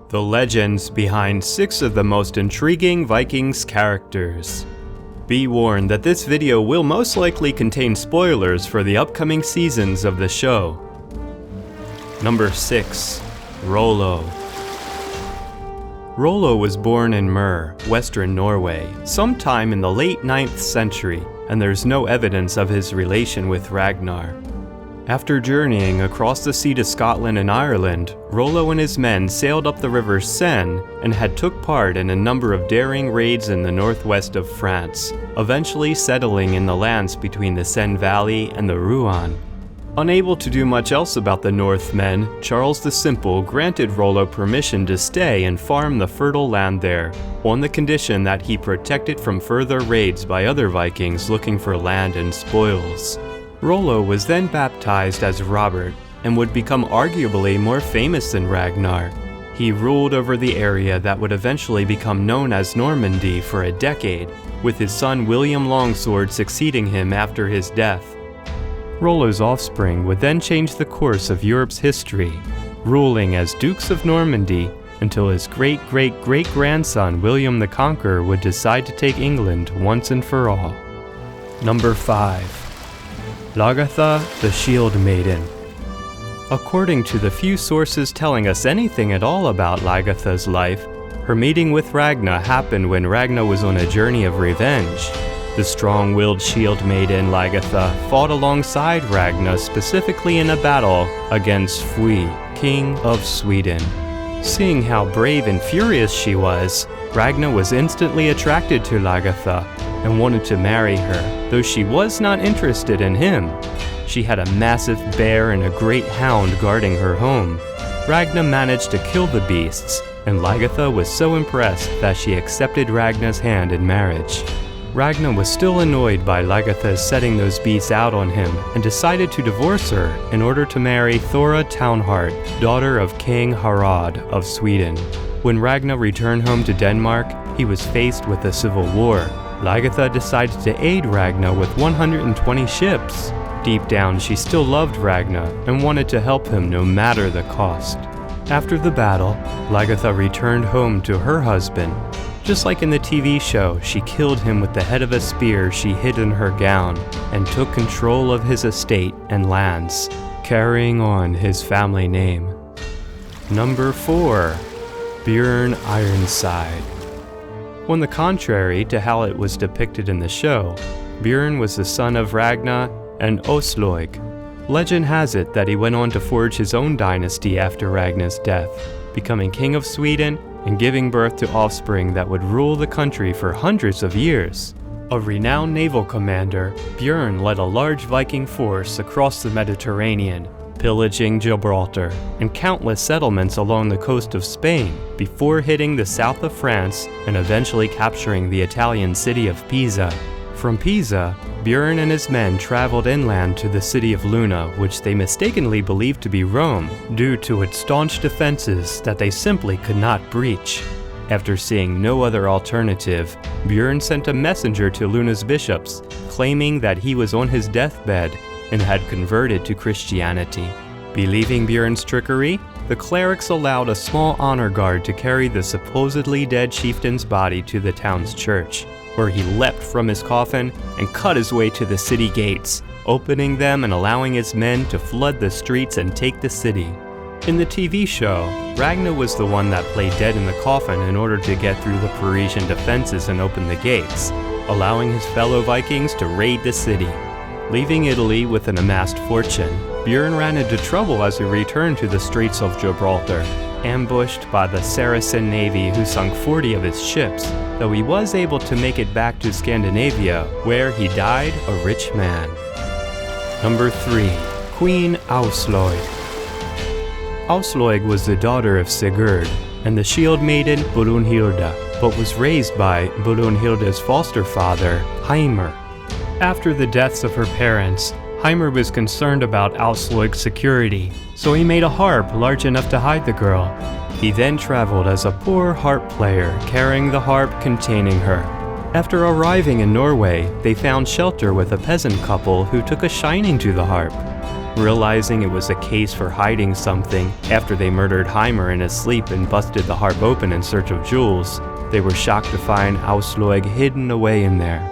The legends behind 6 of the most intriguing Vikings characters. Be warned that this video will most likely contain spoilers for the upcoming seasons of the show. Number 6. Rollo. Rollo was born in Mør, western Norway, sometime in the late 9th century, and there's no evidence of his relation with Ragnar. After journeying across the sea to Scotland and Ireland, Rollo and his men sailed up the river Seine and had took part in a number of daring raids in the northwest of France, eventually settling in the lands between the Seine Valley and the Rouen. Unable to do much else about the Northmen, Charles the Simple granted Rollo permission to stay and farm the fertile land there, on the condition that he protected from further raids by other Vikings looking for land and spoils. Rollo was then baptized as Robert, and would become arguably more famous than Ragnar. He ruled over the area that would eventually become known as Normandy for a decade, with his son William Longsword succeeding him after his death. Rollo's offspring would then change the course of Europe's history, ruling as Dukes of Normandy until his great-great-great-grandson William the Conqueror would decide to take England once and for all. Number 5. Lagertha, the Shield Maiden. According to the few sources telling us anything at all about Lagertha's life, her meeting with Ragnar happened when Ragnar was on a journey of revenge. The strong-willed Shield Maiden Lagertha fought alongside Ragnar specifically in a battle against Fui, King of Sweden. Seeing how brave and furious she was, Ragnar was instantly attracted to Lagertha and wanted to marry her, though she was not interested in him. She had a massive bear and a great hound guarding her home. Ragnar managed to kill the beasts, and Lagertha was so impressed that she accepted Ragnar's hand in marriage. Ragnar was still annoyed by Lagertha setting those beasts out on him and decided to divorce her in order to marry Thora Townheart, daughter of King Harald of Sweden. When Ragnar returned home to Denmark, he was faced with a civil war. Lagertha decided to aid Ragnar with 120 ships. Deep down, she still loved Ragnar and wanted to help him no matter the cost. After the battle, Lagertha returned home to her husband. Just like in the TV show, she killed him with the head of a spear she hid in her gown and took control of his estate and lands, carrying on his family name. Number 4. Björn Ironside. On the contrary to how it was depicted in the show, Björn was the son of Ragnar and Aslaug. Legend has it that he went on to forge his own dynasty after Ragnar's death, becoming king of Sweden and giving birth to offspring that would rule the country for hundreds of years. A renowned naval commander, Björn led a large Viking force across the Mediterranean, pillaging Gibraltar and countless settlements along the coast of Spain before hitting the south of France and eventually capturing the Italian city of Pisa. From Pisa, Björn and his men traveled inland to the city of Luna, which they mistakenly believed to be Rome, due to its staunch defenses that they simply could not breach. After seeing no other alternative, Björn sent a messenger to Luna's bishops, claiming that he was on his deathbed and had converted to Christianity. Believing Björn's trickery, the clerics allowed a small honor guard to carry the supposedly dead chieftain's body to the town's church, where he leapt from his coffin and cut his way to the city gates, opening them and allowing his men to flood the streets and take the city. In the TV show, Ragnar was the one that played dead in the coffin in order to get through the Parisian defenses and open the gates, allowing his fellow Vikings to raid the city. Leaving Italy with an amassed fortune, Björn ran into trouble as he returned to the Straits of Gibraltar, ambushed by the Saracen navy who sunk 40 of his ships, though he was able to make it back to Scandinavia, where he died a rich man. Number 3. Queen Aslaug. Aslaug was the daughter of Sigurd and the shield maiden Brunhilda, but was raised by Brunhilda's foster father, Heimir. After the deaths of her parents, Heimir was concerned about Aslaug's security, so he made a harp large enough to hide the girl. He then traveled as a poor harp player, carrying the harp containing her. After arriving in Norway, they found shelter with a peasant couple who took a shining to the harp. Realizing it was a case for hiding something after they murdered Heimer in his sleep and busted the harp open in search of jewels, they were shocked to find Aslaug hidden away in there.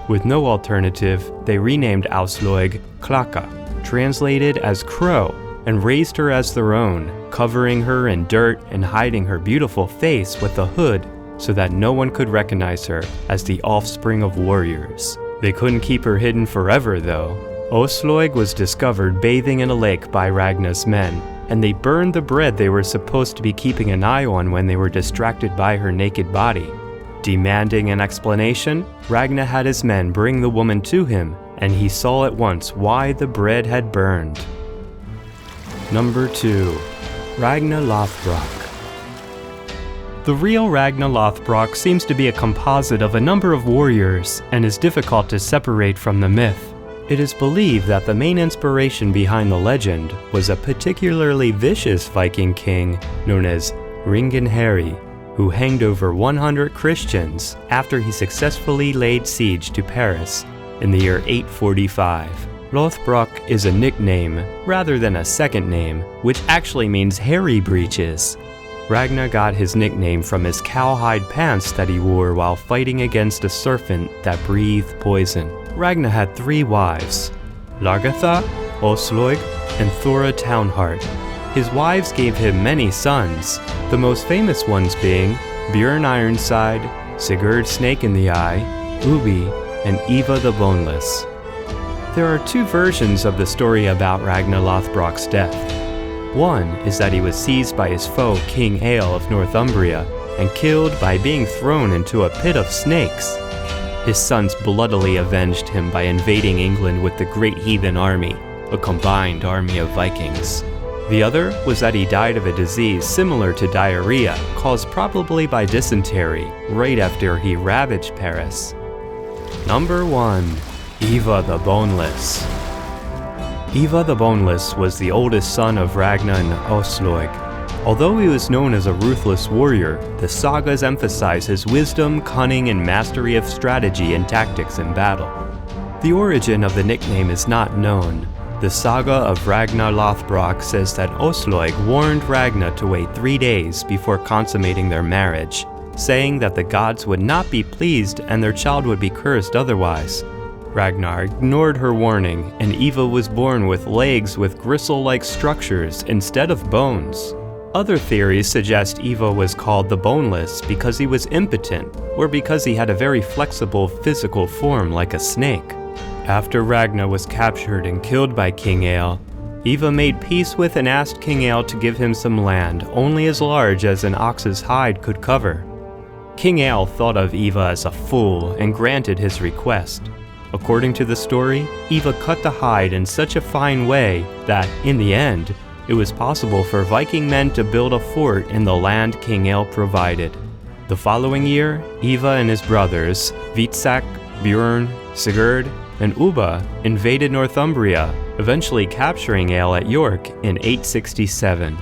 With no alternative, they renamed Aslaug Klaka, translated as crow, and raised her as their own, covering her in dirt and hiding her beautiful face with a hood so that no one could recognize her as the offspring of warriors. They couldn't keep her hidden forever though. Aslaug was discovered bathing in a lake by Ragnar's men, and they burned the bread they were supposed to be keeping an eye on when they were distracted by her naked body. Demanding an explanation, Ragnar had his men bring the woman to him, and he saw at once why the bread had burned. Number 2. Ragnar Lothbrok. The real Ragnar Lothbrok seems to be a composite of a number of warriors and is difficult to separate from the myth. It is believed that the main inspiration behind the legend was a particularly vicious Viking king known as Ringenheri, who hanged over 100 Christians after he successfully laid siege to Paris in the year 845. Lothbrok is a nickname rather than a second name, which actually means hairy breeches. Ragnar got his nickname from his cowhide pants that he wore while fighting against a serpent that breathed poison. Ragnar had 3 wives, Lagertha, Aslaug, and Thora Townheart. His wives gave him many sons, the most famous ones being Björn Ironside, Sigurd Snake in the Eye, Ubi, and Ivar the Boneless. There are 2 versions of the story about Ragnar Lothbrok's death. One is that he was seized by his foe King Eal of Northumbria and killed by being thrown into a pit of snakes. His sons bloodily avenged him by invading England with the Great Heathen Army, a combined army of Vikings. The other was that he died of a disease similar to diarrhea, caused probably by dysentery, right after he ravaged Paris. Number 1. Ivar the Boneless. Ivar the Boneless was the oldest son of Ragnar and Aslaug. Although he was known as a ruthless warrior, the sagas emphasize his wisdom, cunning, and mastery of strategy and tactics in battle. The origin of the nickname is not known. The saga of Ragnar Lothbrok says that Aslaug warned Ragnar to wait 3 days before consummating their marriage, saying that the gods would not be pleased and their child would be cursed otherwise. Ragnar ignored her warning, and Ivar was born with legs with gristle-like structures instead of bones. Other theories suggest Ivar was called the Boneless because he was impotent, or because he had a very flexible physical form like a snake. After Ragnar was captured and killed by King Eal, Ivar made peace with and asked King Eal to give him some land only as large as an ox's hide could cover. King Eal thought of Ivar as a fool and granted his request. According to the story, Ivar cut the hide in such a fine way that, in the end, it was possible for Viking men to build a fort in the land King Eal provided. The following year, Ivar and his brothers, Vitsak, Björn, Sigurd, and Ubba invaded Northumbria, eventually capturing Eal at York in 867.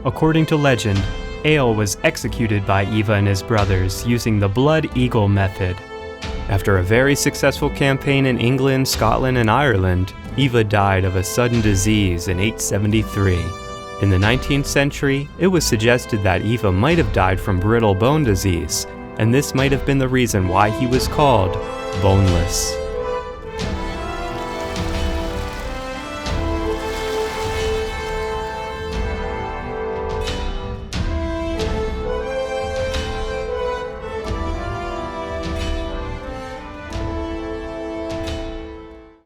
According to legend, Eal was executed by Ivar and his brothers using the blood eagle method. After a very successful campaign in England, Scotland, and Ireland, Ivar died of a sudden disease in 873. In the 19th century, it was suggested that Ivar might have died from brittle bone disease, and this might have been the reason why he was called Boneless.